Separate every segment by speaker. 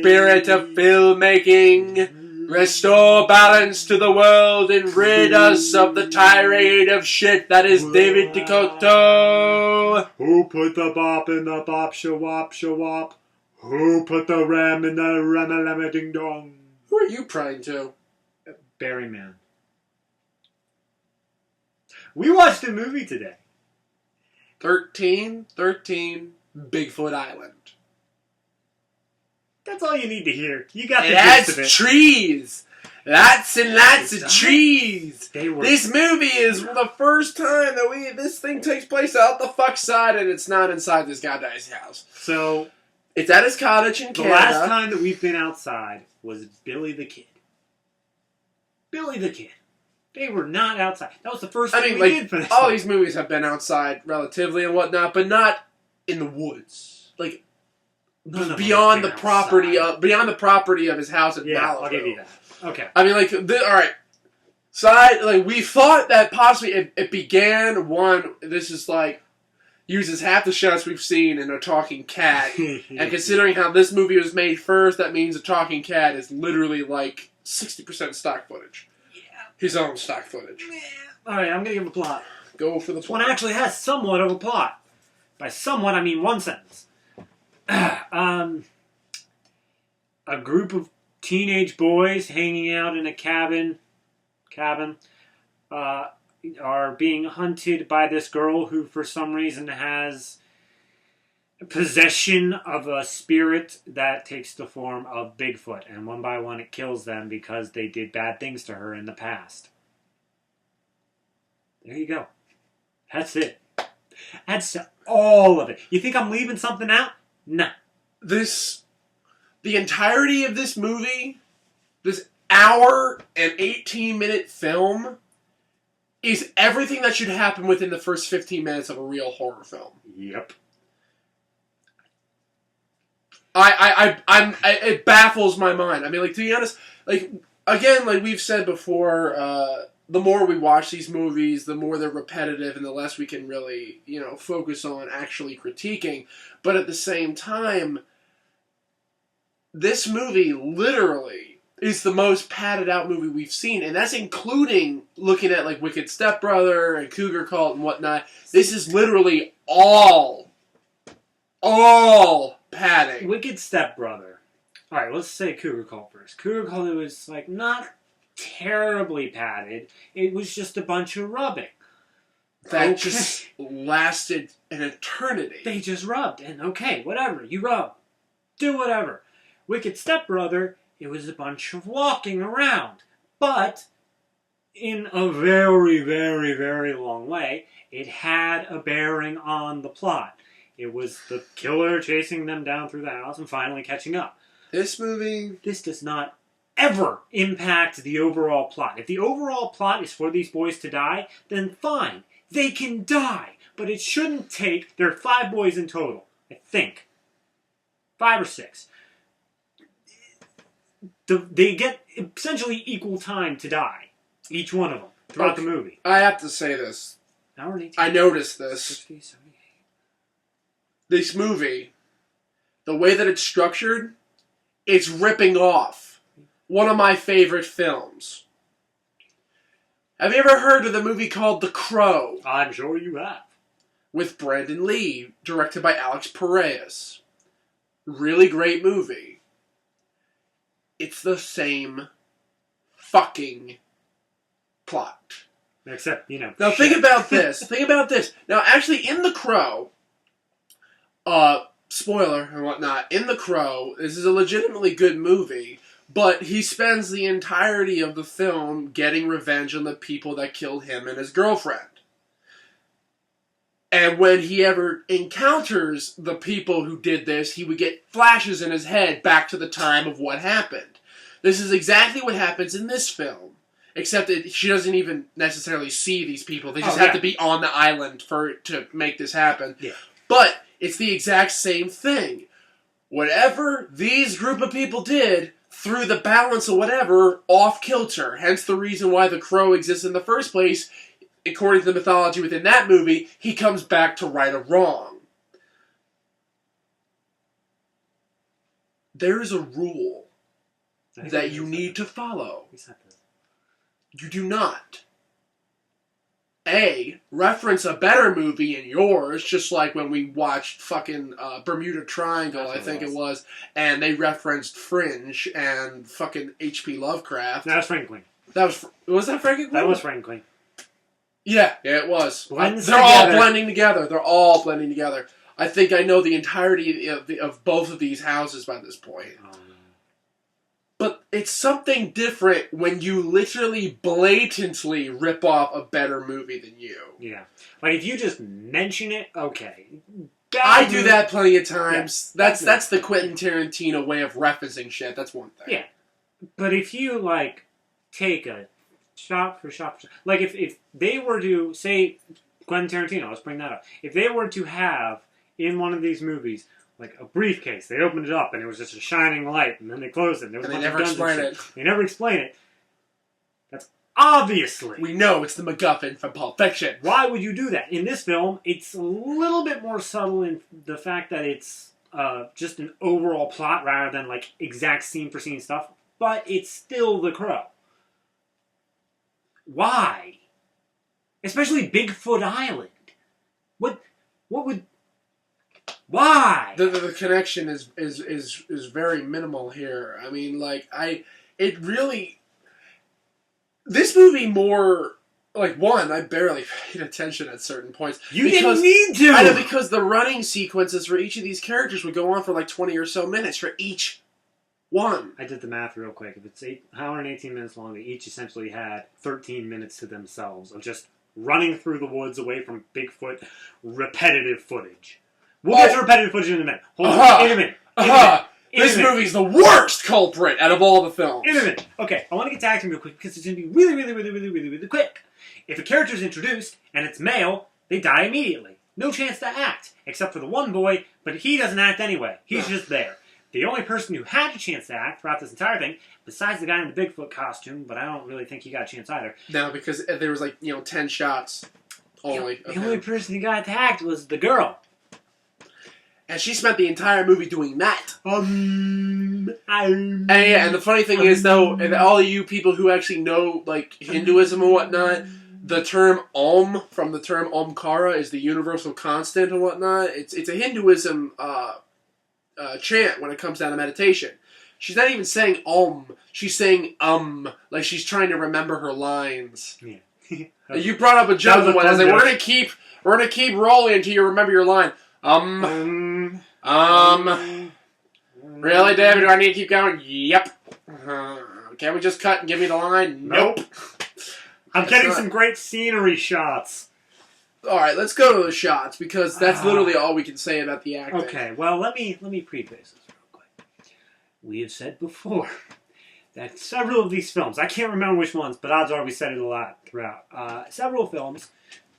Speaker 1: spirit of filmmaking, restore balance to the world and rid us of the tirade of shit that is David Decoto.
Speaker 2: Who put the bop in the bop shawop shawop? Who put the ram in the ramalama ding dong?
Speaker 1: Who are you prying to?
Speaker 2: Barryman. We watched a movie today.
Speaker 1: 1313 Bigfoot Island.
Speaker 2: That's all you need to hear. You got the
Speaker 1: It
Speaker 2: gist
Speaker 1: has
Speaker 2: of it.
Speaker 1: trees. Lots and lots of trees. This movie is the first time that this thing takes place out the fuck side, and it's not inside this guy's house.
Speaker 2: So
Speaker 1: it's at his cottage in Canada.
Speaker 2: The last time that we've been outside was Billy the Kid. Billy the Kid. They were not outside. That was the first thing we did for this.
Speaker 1: All these movies have been outside relatively and whatnot, but not in the woods. Like beyond the property of his house at Malibu.
Speaker 2: I'll give you that. Okay.
Speaker 1: I mean, like, all right. Side, like, we thought that possibly it began, this is like, uses half the shots we've seen in a talking cat. And considering how this movie was made first, that means a talking cat is literally like 60% stock footage. Yeah. His own stock footage.
Speaker 2: Yeah. Alright, I'm going to give a plot.
Speaker 1: Go for the plot.
Speaker 2: This one actually has somewhat of a plot. By somewhat, I mean one sentence. A group of teenage boys hanging out in a cabin are being hunted by this girl who for some reason has possession of a spirit that takes the form of Bigfoot, and one by one it kills them because they did bad things to her in the past. There you go. That's it. That's all of it. You think I'm leaving something out? Nah.
Speaker 1: The entirety of this movie, this hour and 18-minute film, is everything that should happen within the first 15 minutes of a real horror film.
Speaker 2: Yep.
Speaker 1: It baffles my mind. I mean, like, to be honest, like, again, like we've said before, the more we watch these movies, the more they're repetitive and the less we can really, focus on actually critiquing. But at the same time, this movie literally is the most padded out movie we've seen, and that's including looking at like Wicked Stepbrother and Cougar Cult and whatnot. This is literally all padding.
Speaker 2: Wicked Stepbrother. Alright, let's say Cougar Cult first. Cougar Cult was like not terribly padded. It was just a bunch of rubbing.
Speaker 1: That just lasted an eternity.
Speaker 2: They just rubbed, and okay, whatever, you rub. Do whatever. Wicked Stepbrother, it was a bunch of walking around. But, in a very, very, very long way, it had a bearing on the plot. It was the killer chasing them down through the house and finally catching up.
Speaker 1: This
Speaker 2: does not ever impact the overall plot. If the overall plot is for these boys to die, then fine. They can die. But it shouldn't take... There are 5 boys in total, I think. 5 or 6. They get essentially equal time to die. Each one of them. Throughout the movie.
Speaker 1: I have to say this. I noticed this. 60, 78. This movie, the way that it's structured, it's ripping off one of my favorite films. Have you ever heard of the movie called The Crow?
Speaker 2: I'm sure you have.
Speaker 1: With Brandon Lee, directed by Alex Perez. Really great movie. It's the same fucking plot.
Speaker 2: Except,
Speaker 1: Now think about this. Now, actually, in The Crow, spoiler and whatnot, in The Crow, this is a legitimately good movie, but he spends the entirety of the film getting revenge on the people that killed him and his girlfriend. And when he ever encounters the people who did this, he would get flashes in his head back to the time of what happened. This is exactly what happens in this film. Except that she doesn't even necessarily see these people. They just have to be on the island to make this happen.
Speaker 2: Yeah.
Speaker 1: But it's the exact same thing. Whatever these group of people did, through the balance of whatever, off-kilter. Hence the reason why the Crow exists in the first place. According to the mythology within that movie, he comes back to right a wrong. there is a rule that you need to follow. You do not reference a better movie in yours, just like when we watched fucking Bermuda Triangle, I think it was, and they referenced Fringe and fucking H.P. Lovecraft.
Speaker 2: That was Franklin.
Speaker 1: Was that Franklin?
Speaker 2: That was Franklin.
Speaker 1: Yeah, it was.
Speaker 2: They're
Speaker 1: all blending together. They're all blending together. I think I know the entirety of both of these houses by this point.
Speaker 2: Oh, no.
Speaker 1: But it's something different when you literally blatantly rip off a better movie than you.
Speaker 2: Yeah. Like, if you just mention it, okay.
Speaker 1: I do that plenty of times. Yeah, that's the Quentin Tarantino way of referencing shit. That's one thing.
Speaker 2: Yeah. But if you, like, take a shot for shot... Like, if they were to, say, Quentin Tarantino, let's bring that up. If they were to have, in one of these movies... like a briefcase. They opened it up and it was just a shining light, and then they closed it. And there was a bunch of guns and shit. They never explain it. That's obviously.
Speaker 1: We know it's the MacGuffin from Pulp Fiction.
Speaker 2: Why would you do that? In this film, it's a little bit more subtle in the fact that it's just an overall plot rather than like exact scene for scene stuff, but it's still The Crow. Why? Especially Bigfoot Island. What would... Why?
Speaker 1: The connection is very minimal here. I mean, like, this movie more, like, one, I barely paid attention at certain points.
Speaker 2: Didn't need to!
Speaker 1: I know, because the running sequences for each of these characters would go on for like 20 or so minutes for each one.
Speaker 2: I did the math real quick. If it's 1 hour and 18 minutes long, they each essentially had 13 minutes to themselves of just running through the woods away from Bigfoot repetitive footage. We'll get to repetitive footage in a minute. Hold on. In a minute.
Speaker 1: This movie's the worst culprit out of all the films.
Speaker 2: In a minute. Okay, I want to get to acting real quick because it's going to be really, really, really, really, really, really quick. If a character's introduced and it's male, they die immediately. No chance to act, except for the one boy, but he doesn't act anyway. He's just there. The only person who had a chance to act throughout this entire thing, besides the guy in the Bigfoot costume, but I don't really think he got a chance either.
Speaker 1: No, because there was 10 shots only.
Speaker 2: The only person who got to act was the girl.
Speaker 1: And she spent the entire movie doing that. And the funny thing is, though, and all of you people who actually know, like, Hinduism and whatnot, the term Om, from the term Omkara, is the universal constant and whatnot. It's a Hinduism chant when it comes down to meditation. She's not even saying Om. She's saying like she's trying to remember her lines. Yeah. You brought up a joke one. I was like, we're gonna keep rolling until you remember your line. Really, David? Do I need to keep going? Yep. Can't we just cut and give me the line? Nope.
Speaker 2: I'm getting some great scenery shots.
Speaker 1: Alright, let's go to the shots, because that's literally all we can say about the acting.
Speaker 2: Okay, well, let me preface this real quick. We have said before that several of these films, I can't remember which ones, but odds are we said it a lot throughout, several films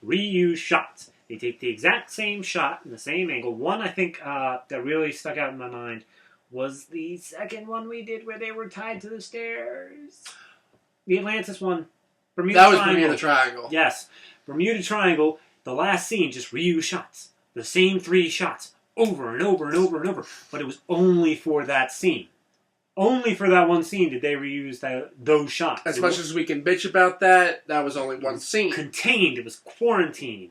Speaker 2: reuse shots. They take the exact same shot in the same angle. One, I think, that really stuck out in my mind was the second one we did where they were tied to the stairs. The Atlantis one.
Speaker 1: Bermuda Triangle.
Speaker 2: Yes. Bermuda Triangle, the last scene, just reused shots. The same 3 shots. Over and over and over and over. But it was only for that scene. Only for that one scene did they reuse those shots.
Speaker 1: As much as we can bitch about that, that was only one scene.
Speaker 2: Contained. It was quarantined.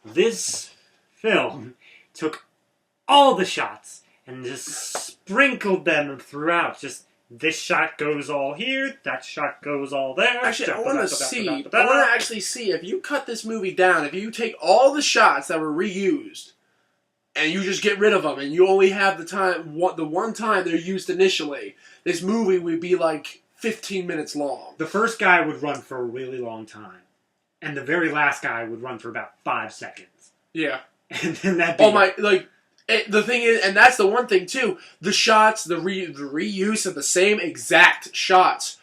Speaker 2: This film took all the shots and just sprinkled them throughout. Just this shot goes all here, that shot goes all there.
Speaker 1: Actually, I want to actually see if you cut this movie down, if you take all the shots that were reused and you just get rid of them and you only have the one time they're used initially, this movie would be like 15 minutes long.
Speaker 2: The first guy would run for a really long time. And the very last guy would run for about 5 seconds.
Speaker 1: Yeah.
Speaker 2: And then that.
Speaker 1: The thing is, and that's the one thing too. The shots, the reuse of the same exact shots.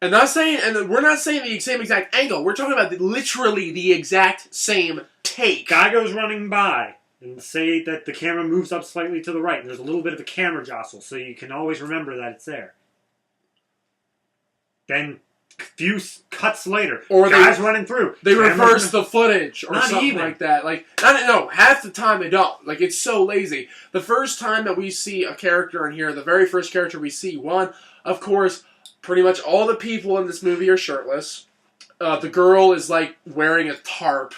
Speaker 1: And we're not saying the same exact angle. We're talking about literally the exact same take.
Speaker 2: Guy goes running by, and say that the camera moves up slightly to the right, and there's a little bit of a camera jostle, so you can always remember that it's there. Then few cuts later,
Speaker 1: or
Speaker 2: guys running through.
Speaker 1: They reverse the footage or something
Speaker 2: even.
Speaker 1: like that. Like, no, half the time they don't. Like, it's so lazy. The first time that we see a character in here, the very first character we see, of course, pretty much all the people in this movie are shirtless. The girl is, like, wearing a tarp.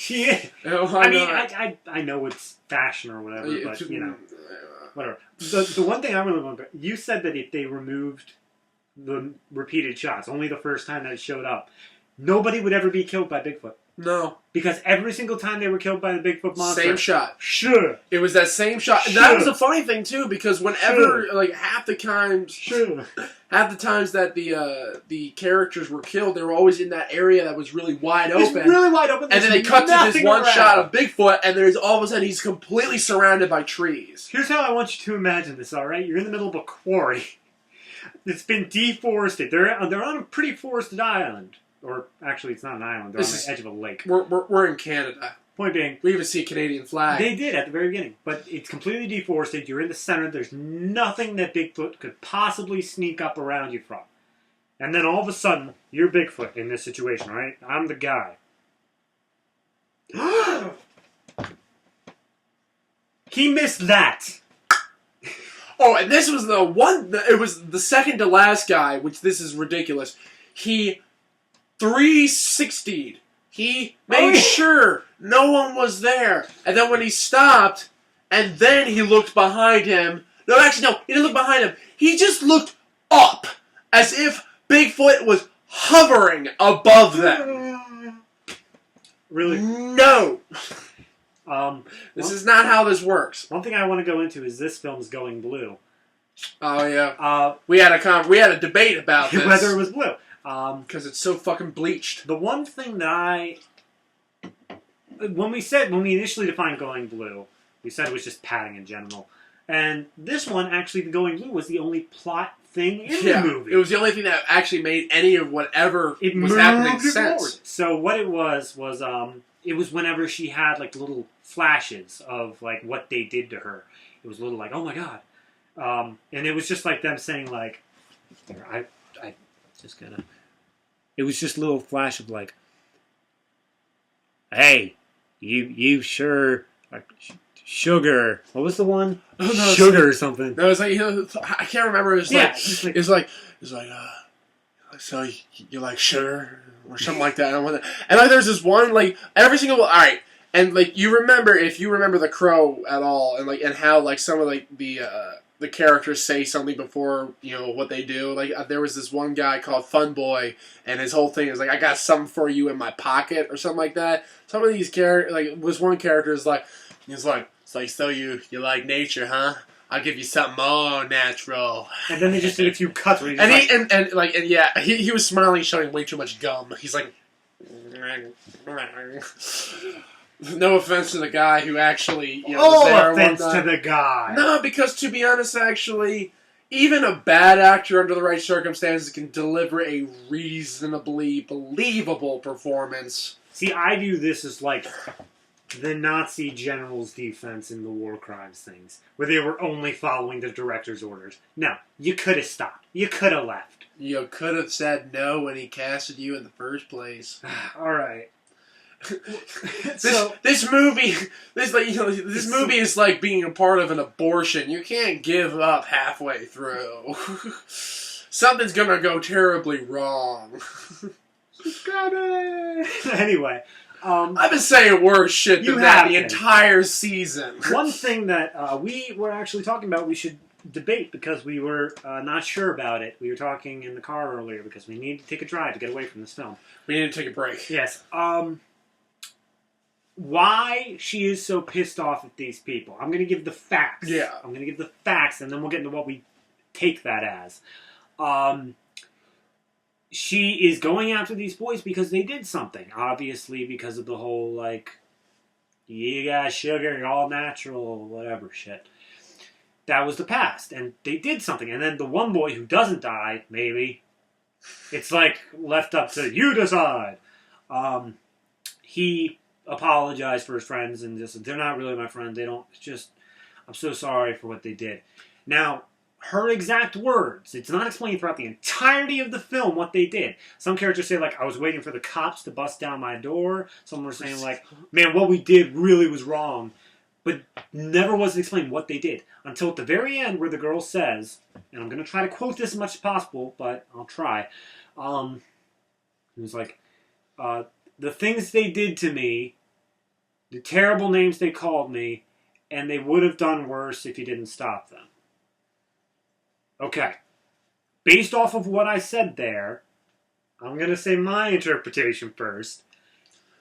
Speaker 2: Yeah. I know it's fashion or whatever, but, whatever. The one thing I really want to... You said that if they removed the repeated shots, only the first time that it showed up, nobody would ever be killed by Bigfoot.
Speaker 1: No.
Speaker 2: Because every single time they were killed by the Bigfoot monster...
Speaker 1: Same shot.
Speaker 2: Sure.
Speaker 1: It was that same shot.
Speaker 2: Sure.
Speaker 1: That was a funny thing, too, because whenever, like, half the times that the characters were killed, they were always in that area that was really wide open.
Speaker 2: It's really wide open.
Speaker 1: And then they cut to this one shot of Bigfoot, and there's all of a sudden he's completely surrounded by trees.
Speaker 2: Here's how I want you to imagine this, alright? You're in the middle of a quarry. It's been deforested. They're on a pretty forested island. Or, actually, it's not an island. They're on the edge of a lake.
Speaker 1: We're in Canada.
Speaker 2: Point being...
Speaker 1: We even see a Canadian flag.
Speaker 2: They did at the very beginning. But it's completely deforested. You're in the center. There's nothing that Bigfoot could possibly sneak up around you from. And then all of a sudden, you're Bigfoot in this situation, right? I'm the guy. He missed that.
Speaker 1: Oh, and this was the one... It was the second to last guy, which this is ridiculous. He 360'd. He made sure no one was there. And then when he stopped, and then he looked behind him... No, actually, no. He didn't look behind him. He just looked up, as if Bigfoot was hovering above them.
Speaker 2: Really?
Speaker 1: No. This is not how this works.
Speaker 2: One thing I want to go into is this film's going blue.
Speaker 1: Oh yeah. We had a debate about this.
Speaker 2: Whether it was blue.
Speaker 1: Because it's so fucking bleached.
Speaker 2: The one thing that when we initially defined going blue, we said it was just padding in general. And this one, actually, the going blue was the only plot thing in the movie.
Speaker 1: It was the only thing that actually made any of whatever was happening sense.
Speaker 2: Forward. So what it was it was whenever she had like little flashes of like what they did to her. It was a little like, oh my god. And it was just like them saying like, I just gonna. It was just a little flash of like, hey, you sure like sugar. What was the one? Oh, no, sugar or something.
Speaker 1: No, it was like I can't remember. It was like so you like sugar or something like that. And like there's this one like every single and like if you remember The Crow at all and how like some of like the characters say something before what they do. Like there was this one guy called Fun Boy, and his whole thing is like, I got something for you in my pocket or something like that. Some of these characters, like this one character is like, so you like nature, huh? I'll give you something more natural. And then they just did a few cuts. Where he was smiling, showing way too much gum. He's like. No offense to the guy who actually,
Speaker 2: was there. Offense to the guy.
Speaker 1: No, because to be honest, actually, even a bad actor under the right circumstances can deliver a reasonably believable performance.
Speaker 2: See, I view this as like the Nazi general's defense in the war crimes things, where they were only following the director's orders. No, you could have stopped. You could have left.
Speaker 1: You could have said no when he casted you in the first place.
Speaker 2: All right.
Speaker 1: This movie is like being a part of an abortion. You can't give up halfway through. Something's gonna go terribly wrong.
Speaker 2: Subscribe it. Anyway,
Speaker 1: I've been saying worse shit than that the entire season.
Speaker 2: One thing that we were actually talking about, we should debate because we were not sure about it. We were talking in the car earlier because we need to take a drive to get away from this film.
Speaker 1: We need to take a break.
Speaker 2: Yes. Why she is so pissed off at these people. I'm going to give the facts.
Speaker 1: Yeah.
Speaker 2: I'm going to give the facts, and then we'll get into what we take that as. She is going after these boys because they did something. Obviously, because of the whole, like, you got sugar, you're all natural, whatever shit. That was the past, and they did something. And then the one boy who doesn't die, maybe, it's like left up to you decide. He apologized for his friends and just, they're not really my friends. They don't, it's just, I'm so sorry for what they did. Now, her exact words. It's not explained throughout the entirety of the film what they did. Some characters say, like, I was waiting for the cops to bust down my door. Some were saying, like, man, what we did really was wrong. But never was it explained what they did. Until at the very end where the girl says, and I'm going to try to quote this as much as possible, but I'll try. It was like, the things they did to me, the terrible names they called me, and they would have done worse if you didn't stop them. Okay. Based off of what I said there, I'm going to say my interpretation first.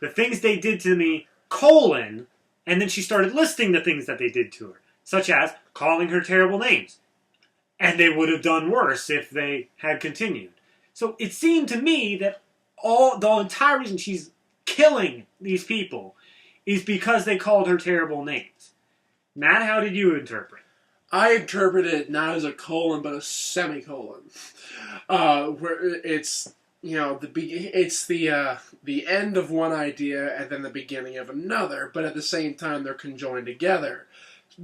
Speaker 2: The things they did to me, colon, and then she started listing the things that they did to her, such as calling her terrible names. And they would have done worse if they had continued. So it seemed to me that the entire reason she's killing these people is because they called her terrible names. Matt, how did you interpret?
Speaker 1: I interpret it not as a colon, but a semicolon. Where it's, it's the end of one idea and then the beginning of another, but at the same time they're conjoined together.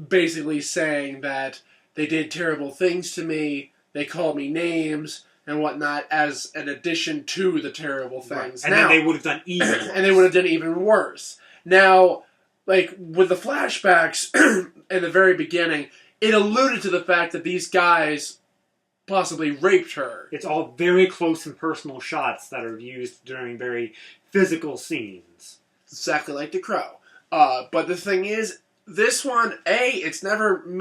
Speaker 1: Basically saying that they did terrible things to me, they called me names and whatnot as an addition to the terrible things.
Speaker 2: Right. And then they would have done even worse.
Speaker 1: And they would have done even worse. Now, like, with the flashbacks in the very beginning, it alluded to the fact that these guys possibly raped her.
Speaker 2: It's all very close and personal shots that are used during very physical scenes.
Speaker 1: Exactly like The Crow. But the thing is, this one, it's never, and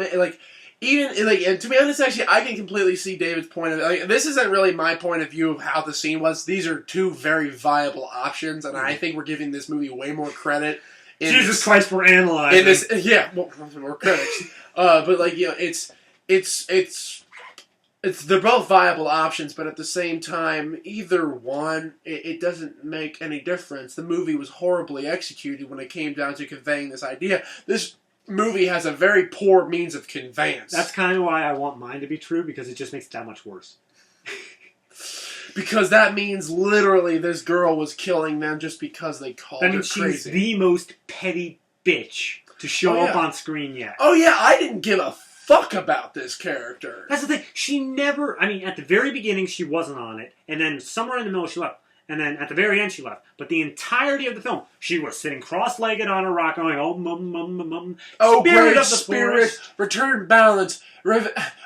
Speaker 1: to be honest, actually, I can completely see David's point of it. This isn't really my point of view of how the scene was. These are two very viable options, and I think we're giving this movie way more credit.
Speaker 2: Jesus Christ, we're analyzing.
Speaker 1: More critics. They're both viable options, but at the same time, either one, it doesn't make any difference. The movie was horribly executed when it came down to conveying this idea. This movie has a very poor means of conveyance.
Speaker 2: That's kind of why I want mine to be true, because it just makes it that much worse.
Speaker 1: Because that means literally this girl was killing them just because they called her crazy.
Speaker 2: She's the most petty bitch to show up on screen yet.
Speaker 1: Oh yeah, I didn't give a fuck about this character.
Speaker 2: That's the thing. She never... at the very beginning she wasn't on it, and then somewhere in the middle she left. And then at the very end she left. But the entirety of the film, she was sitting cross-legged on a rock going, oh, mum.
Speaker 1: Oh,
Speaker 2: Spirit
Speaker 1: great
Speaker 2: of the
Speaker 1: spirit,
Speaker 2: forest.
Speaker 1: Return balance,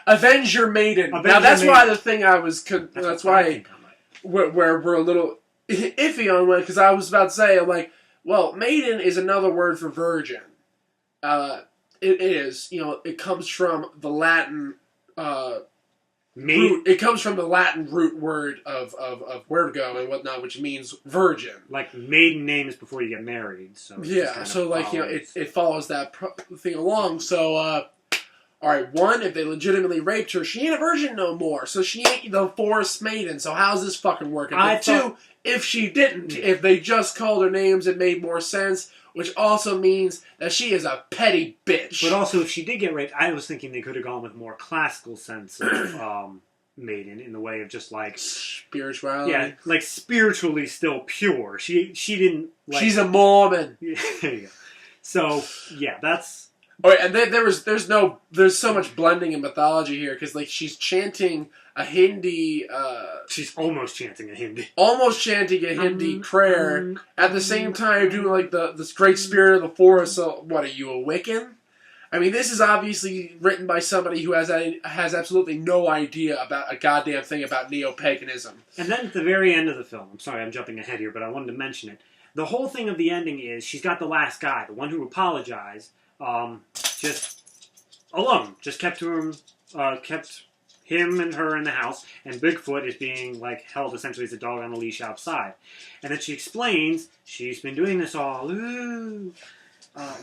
Speaker 1: avenge your maiden. Now that's why the thing I was... That's why we're a little iffy on it, because I was about to say, I'm like, well, maiden is another word for virgin. It is. It comes from the Latin... root. It comes from the Latin root word of virgo and whatnot, which means virgin.
Speaker 2: Like maiden name is before you get married. So
Speaker 1: it follows that thing along. So, alright, one, if they legitimately raped her, she ain't a virgin no more. So she ain't the forest maiden. So how's this fucking working? Two, if she didn't, if they just called her names, it made more sense. Which also means that she is a petty bitch.
Speaker 2: But also, if she did get raped, I was thinking they could have gone with a more classical sense of maiden, in the way of just like...
Speaker 1: spirituality?
Speaker 2: Yeah, like spiritually still pure. She didn't...
Speaker 1: She's a Mormon.
Speaker 2: Yeah. So, yeah, that's...
Speaker 1: Oh, and there's so much blending in mythology here, because like she's chanting a Hindi...
Speaker 2: she's almost chanting a Hindi.
Speaker 1: Almost chanting a Hindi prayer, at the same time doing like this great spirit of the forest. So, what, are you a Wiccan? I mean, this is obviously written by somebody who has absolutely no idea about a goddamn thing about neo-paganism.
Speaker 2: And then at the very end of the film, I'm sorry I'm jumping ahead here, but I wanted to mention it. The whole thing of the ending is she's got the last guy, the one who apologized, just alone. Just kept him and her in the house, and Bigfoot is being like held essentially as a dog on a leash outside. And then she explains she's been doing this all. Ooh.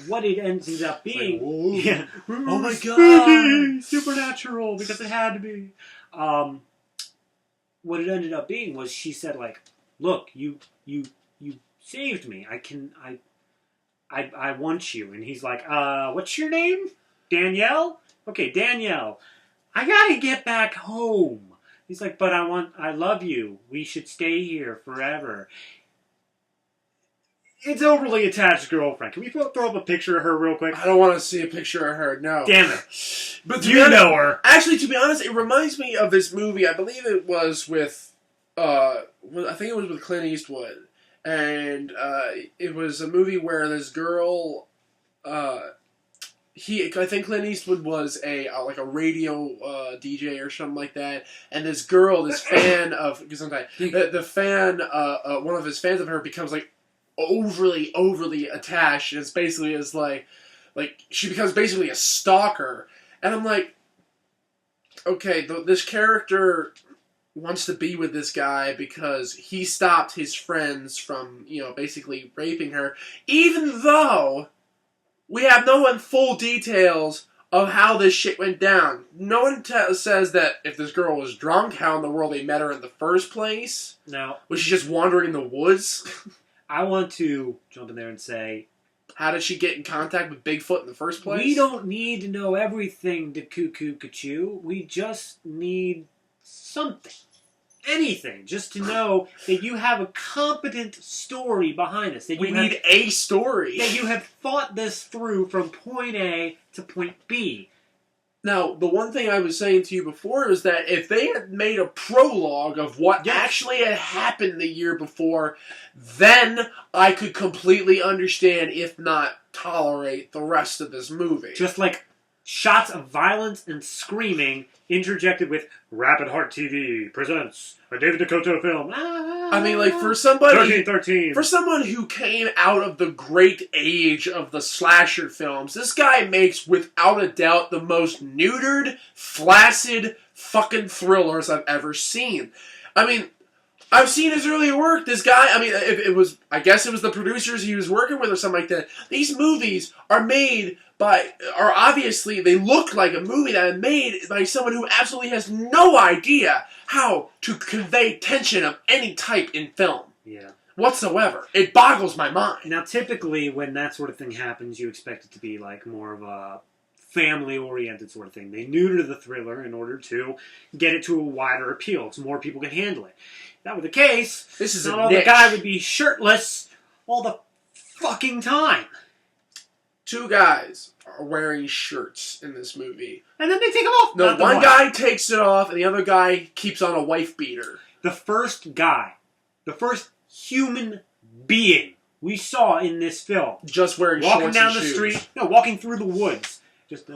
Speaker 2: What it ends up being,
Speaker 1: like, oh my
Speaker 2: god, supernatural, because it had to be. What it ended up being was she said like, look, you saved me. I want you. And he's like, what's your name? Danielle? Okay, Danielle. I gotta get back home. He's like, but I love you. We should stay here forever. It's overly attached girlfriend. Can we throw up a picture of her real quick?
Speaker 1: I don't want to see a picture of her, no.
Speaker 2: Damn it.
Speaker 1: But
Speaker 2: You know her.
Speaker 1: Actually, to be honest, it reminds me of this movie. I believe it was with, I think it was with Clint Eastwood. And it was a movie where this girl, I think Clint Eastwood was a radio DJ or something like that, and this girl, this fan of, because sometimes the fan, one of his fans of her becomes like overly attached, and it's basically like she becomes basically a stalker, and I'm like, okay, this character wants to be with this guy because he stopped his friends from, basically raping her, even though we have no full details of how this shit went down. No one says that if this girl was drunk, how in the world they met her in the first place.
Speaker 2: Now,
Speaker 1: was she just wandering in the woods?
Speaker 2: I want to jump in there and say,
Speaker 1: how did she get in contact with Bigfoot in the first place?
Speaker 2: We don't need to know everything to cuckoo. We just need something. Anything, just to know that you have a competent story behind us. That
Speaker 1: we need a story.
Speaker 2: That you have thought this through from point A to point B.
Speaker 1: Now, the one thing I was saying to you before is that if they had made a prologue of what actually had happened the year before, then I could completely understand, if not tolerate, the rest of this movie.
Speaker 2: Just like shots of violence and screaming interjected with Rapid Heart TV presents a David Dakota film.
Speaker 1: I mean, like, for somebody...
Speaker 2: 1313.
Speaker 1: For someone who came out of the great age of the slasher films, this guy makes, without a doubt, the most neutered, flaccid fucking thrillers I've ever seen. I mean, I've seen his earlier work. This guy, I mean, I guess it was the producers he was working with or something like that. These movies are made obviously, they look like a movie that is made by someone who absolutely has no idea how to convey tension of any type in film.
Speaker 2: Yeah.
Speaker 1: Whatsoever. It boggles my mind.
Speaker 2: Now, typically, when that sort of thing happens, you expect it to be like more of a family-oriented sort of thing. They neuter the thriller in order to get it to a wider appeal, so more people can handle it. If that were the case, the guy would be shirtless all the fucking time.
Speaker 1: Two guys are wearing shirts in this movie.
Speaker 2: And then they take them off.
Speaker 1: No, one guy takes it off, and the other guy keeps on a wife beater.
Speaker 2: The first guy, the first human being we saw in this film,
Speaker 1: just wearing
Speaker 2: walking
Speaker 1: shorts
Speaker 2: down
Speaker 1: and
Speaker 2: the
Speaker 1: shoes.
Speaker 2: street, walking through the woods, just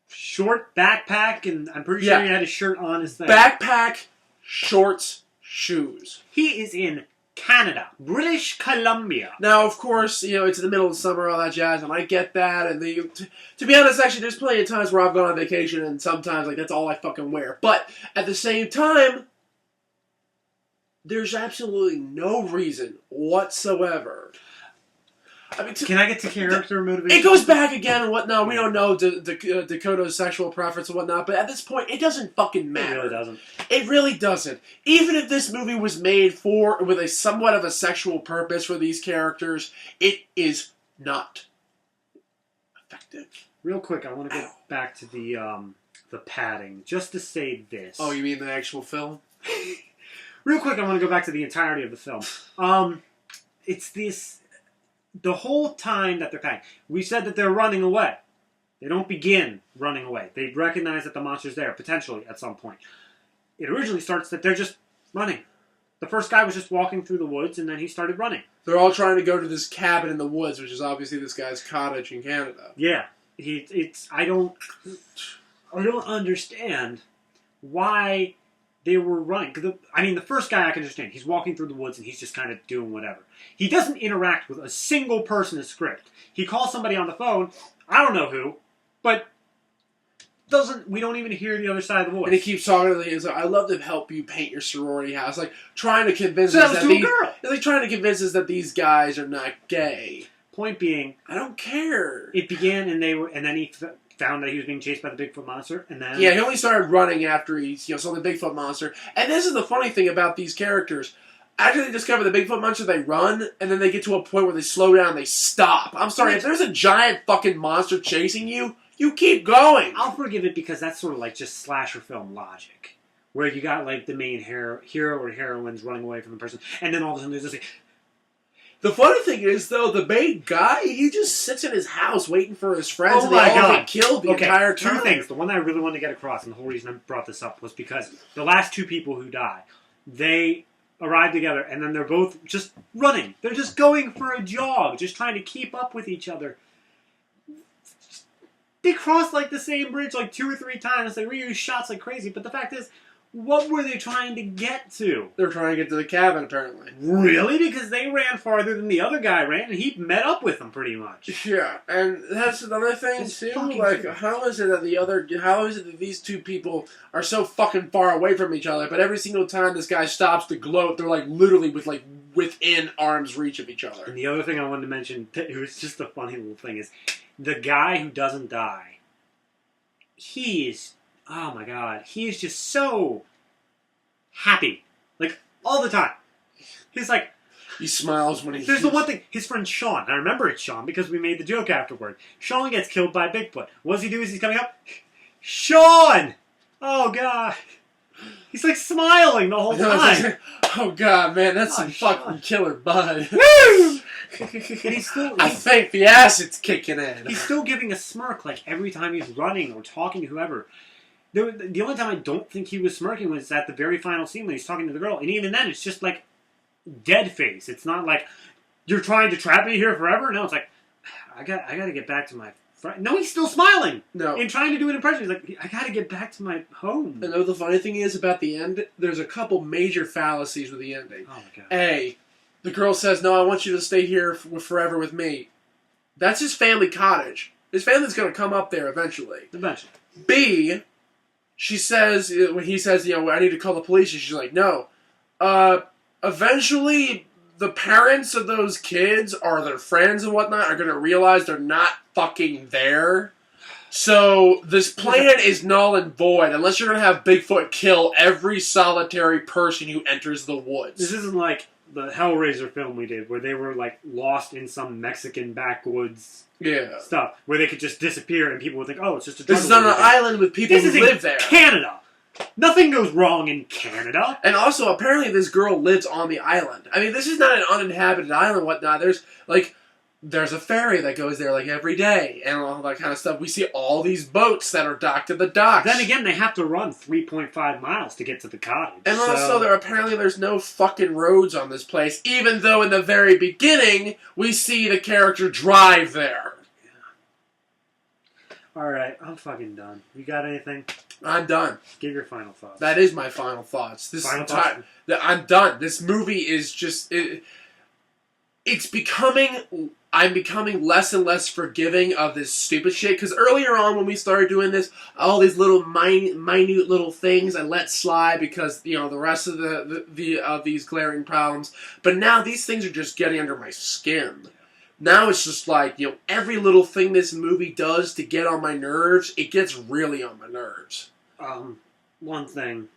Speaker 2: short backpack, and I'm pretty sure he had a shirt on his thing.
Speaker 1: Backpack, shorts, shoes.
Speaker 2: He is in Canada, British Columbia.
Speaker 1: Now, of course, it's in the middle of summer, all that jazz, and I get that. And to be honest, actually, there's plenty of times where I've gone on vacation, and sometimes that's all I fucking wear. But at the same time, there's absolutely no reason whatsoever. I mean,
Speaker 2: can I get to character motivation?
Speaker 1: It goes back again and whatnot. We don't know Dakota's sexual preference and whatnot, but at this point, it doesn't fucking matter.
Speaker 2: It really doesn't.
Speaker 1: It really doesn't. Even if this movie was made with a somewhat of a sexual purpose for these characters, it is not effective.
Speaker 2: Real quick, I want to get back to the padding, just to say this.
Speaker 1: Oh, you mean the actual film?
Speaker 2: Real quick, I want to go back to the entirety of the film. It's this... The whole time that they're padding, we said that they're running away. They don't begin running away. They recognize that the monster's there, potentially, at some point. It originally starts that they're just running. The first guy was just walking through the woods, and then he started running.
Speaker 1: They're all trying to go to this cabin in the woods, which is obviously this guy's cottage in Canada.
Speaker 2: Yeah. I don't understand why they were running. The first guy I can understand. He's walking through the woods and he's just kind of doing whatever. He doesn't interact with a single person in the script. He calls somebody on the phone. I don't know who, but we don't even hear the other side of the voice.
Speaker 1: And he keeps talking to the. He's like, "I love to help you paint your sorority house." Like trying to convince
Speaker 2: us
Speaker 1: that these guys are not gay.
Speaker 2: Point being,
Speaker 1: I don't care.
Speaker 2: It began and then he found that he was being chased by the Bigfoot monster, and then...
Speaker 1: Yeah, he only started running after he saw the Bigfoot monster. And this is the funny thing about these characters. After they discover the Bigfoot monster, they run, and then they get to a point where they slow down and they stop. I'm sorry, if there's a giant fucking monster chasing you, you keep going.
Speaker 2: I'll forgive it because that's sort of like just slasher film logic. Where you got like the main hero or heroines running away from the person, and then all of a sudden there's this like,
Speaker 1: The funny thing is, though, the main guy, he just sits in his house waiting for his friends,
Speaker 2: Oh
Speaker 1: and they
Speaker 2: my
Speaker 1: all
Speaker 2: God.
Speaker 1: get killed the entire time.
Speaker 2: Two things. The one that I really wanted to get across, and the whole reason I brought this up, was because the last two people who die, they arrive together, and then they're both just running. They're just going for a jog, just trying to keep up with each other. They cross, like, the same bridge, like, 2 or 3 times. They reuse shots like crazy, but the fact is, what were they trying to get to?
Speaker 1: They're trying to get to the cabin, apparently.
Speaker 2: Really? Because they ran farther than the other guy ran, and he met up with them pretty much.
Speaker 1: Yeah, and that's another thing,
Speaker 2: It's
Speaker 1: too.
Speaker 2: fucking
Speaker 1: Like,
Speaker 2: crazy.
Speaker 1: how is it that these two people are so fucking far away from each other, but every single time this guy stops to gloat, they're, like, literally within arm's reach of each other.
Speaker 2: And the other thing I wanted to mention, it was just a funny little thing, is the guy who doesn't die, he is, oh my god, he is just so happy. Like, all the time. He's like,
Speaker 1: He smiles when he...
Speaker 2: there's the one thing, his friend Sean, I remember it's Sean because we made the joke afterward. Sean gets killed by Bigfoot. What does he do as he's coming up? Sean! Oh god. He's like smiling the whole time.
Speaker 1: Oh god, man, that's
Speaker 2: Oh,
Speaker 1: some fucking killer bud.
Speaker 2: Woo! And he's still...
Speaker 1: I think the acid's kicking in.
Speaker 2: He's still giving a smirk, like, every time he's running or talking to whoever. The only time I don't think he was smirking was at the very final scene when he's talking to the girl. And even then, it's just, like, dead face. It's not like, you're trying to trap me here forever. No, it's like, I got to get back to my friend. No, he's still smiling.
Speaker 1: No.
Speaker 2: And trying to do an impression. He's like, I got to get back to my home.
Speaker 1: And know the funny thing is about the end, there's a couple major fallacies with the ending.
Speaker 2: Oh, my God.
Speaker 1: A, the girl says, no, I want you to stay here forever with me. That's his family cottage. His family's going to come up there eventually.
Speaker 2: Eventually.
Speaker 1: B, she says, when he says, you know, I need to call the police, and she's like, no. Eventually, the parents of those kids or their friends and whatnot are going to realize they're not fucking there. So, this plan is null and void unless you're going to have Bigfoot kill every solitary person who enters the woods.
Speaker 2: This isn't like the Hellraiser film we did, where they were, like, lost in some Mexican backwoods stuff, where they could just disappear and people would think, oh, it's just a
Speaker 1: This is on an island with people
Speaker 2: This
Speaker 1: who
Speaker 2: is in
Speaker 1: live there.
Speaker 2: Canada. Nothing goes wrong in Canada.
Speaker 1: And also, apparently this girl lives on the island. I mean, this is not an uninhabited island and whatnot. There's a ferry that goes there, like, every day, and all that kind of stuff. We see all these boats that are docked at the docks.
Speaker 2: Then again, they have to run 3.5 miles to get to the cottage.
Speaker 1: And also, there's no fucking roads on this place, even though in the very beginning, we see the character drive there.
Speaker 2: Alright, I'm fucking done. You got anything?
Speaker 1: I'm done.
Speaker 2: Give your final thoughts.
Speaker 1: That is my final thoughts. I'm done. This movie is just... I'm becoming less and less forgiving of this stupid shit. Because earlier on, when we started doing this, all these little minute little things I let slide because, you know, the rest of these glaring problems. But now these things are just getting under my skin. Now it's just like, you know, every little thing this movie does to get on my nerves, it gets really on my nerves.
Speaker 2: One thing,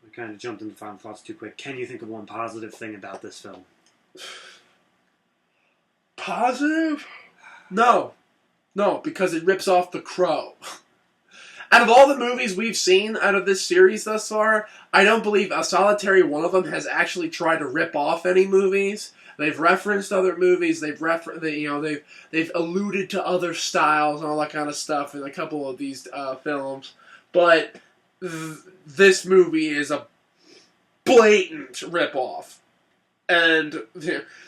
Speaker 2: I kind of jumped into final thoughts too quick. Can you think of one positive thing about this film?
Speaker 1: Positive? No, because it rips off The Crow. Out of all the movies we've seen out of this series thus far, I don't believe a solitary one of them has actually tried to rip off any movies. They've referenced other movies. They've alluded to other styles and all that kind of stuff in a couple of these films. But this movie is a blatant ripoff. And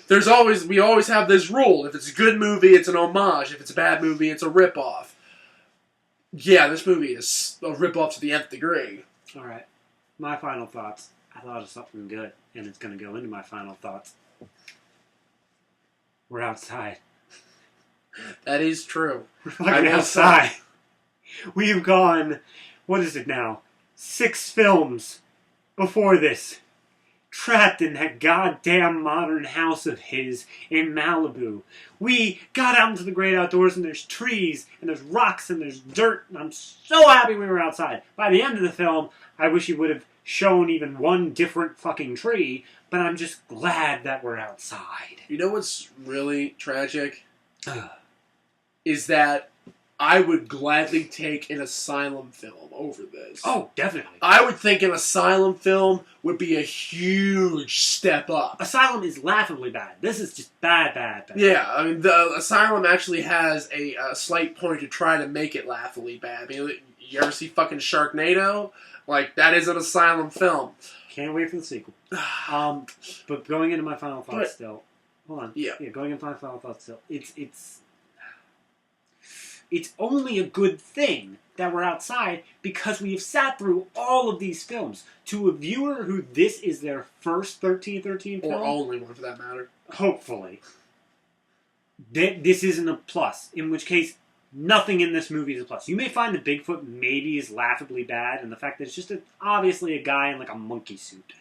Speaker 1: we always have this rule: if it's a good movie, it's an homage. If it's a bad movie, it's a ripoff. Yeah, this movie is a ripoff to the nth degree.
Speaker 2: All right, my final thoughts. I thought of something good, and it's going to go into my final thoughts. We're outside.
Speaker 1: That is true.
Speaker 2: We're fucking outside. We've gone, what is it now? 6 films before this. Trapped in that goddamn modern house of his in Malibu. We got out into the great outdoors and there's trees and there's rocks and there's dirt and I'm so happy we were outside. By the end of the film, I wish he would have shown even one different fucking tree, but I'm just glad that we're outside.
Speaker 1: You know what's really tragic? Is that I would gladly take an Asylum film over this.
Speaker 2: Oh, definitely.
Speaker 1: I would think an Asylum film would be a huge step up.
Speaker 2: Asylum is laughably bad. This is just bad.
Speaker 1: Yeah, I mean, the Asylum actually has a slight point to try to make it laughably bad. I mean, you ever see fucking Sharknado? Like, that is an Asylum film.
Speaker 2: Can't wait for the sequel. But going into my final thoughts still. Hold on.
Speaker 1: Yeah.
Speaker 2: Going into my final thoughts still. It's only a good thing that we're outside because we have sat through all of these films. To a viewer who this is their first 1313 film,
Speaker 1: Or only one for that matter.
Speaker 2: hopefully, this isn't a plus. In which case, nothing in this movie is a plus. You may find the Bigfoot maybe is laughably bad, and the fact that it's just obviously a guy in like a monkey suit.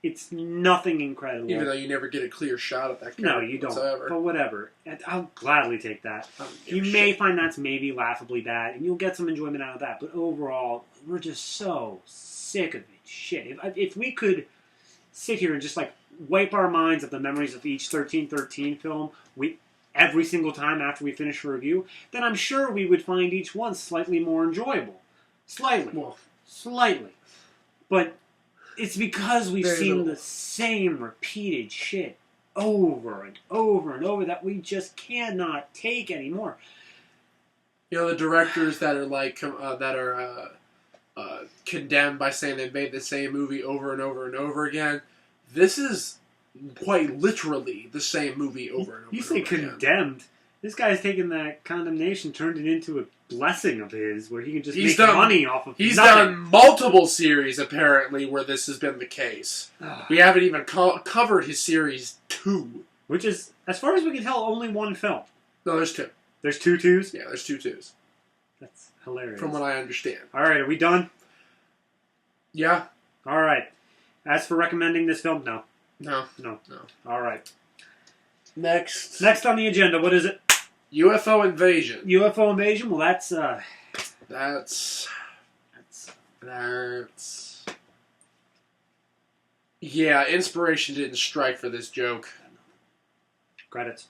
Speaker 2: It's nothing incredible.
Speaker 1: Even though you never get a clear shot of that character.
Speaker 2: No, you don't.
Speaker 1: Whatsoever.
Speaker 2: But whatever. I'll gladly take that. You may find that's maybe laughably bad, and you'll get some enjoyment out of that. But overall, we're just so sick of it. Shit. If we could sit here and just like wipe our minds of the memories of each 1313 film every single time after we finish a review, then I'm sure we would find each one slightly more enjoyable. Slightly. But it's because we've seen the same repeated shit over and over and over that we just cannot take anymore.
Speaker 1: You know, the directors that are like condemned by saying they made the same movie over and over and over again. This is quite literally the same movie over and over.
Speaker 2: You say condemned. This guy's taken that condemnation, turned it into a blessing of his, where he can just make money off of
Speaker 1: He's
Speaker 2: nothing.
Speaker 1: done multiple series, apparently, where this has been the case. We haven't even covered his series 2.
Speaker 2: Which is, as far as we can tell, only one film.
Speaker 1: No, there's 2.
Speaker 2: There's 2 twos?
Speaker 1: Yeah, there's 2 twos.
Speaker 2: That's hilarious.
Speaker 1: From what I understand.
Speaker 2: Alright, are we done?
Speaker 1: Yeah.
Speaker 2: Alright. As for recommending this film, no.
Speaker 1: No.
Speaker 2: Alright.
Speaker 1: Next
Speaker 2: on the agenda, what is it?
Speaker 1: UFO invasion.
Speaker 2: UFO invasion? Well,
Speaker 1: That's... Yeah, inspiration didn't strike for this joke.
Speaker 2: Credits.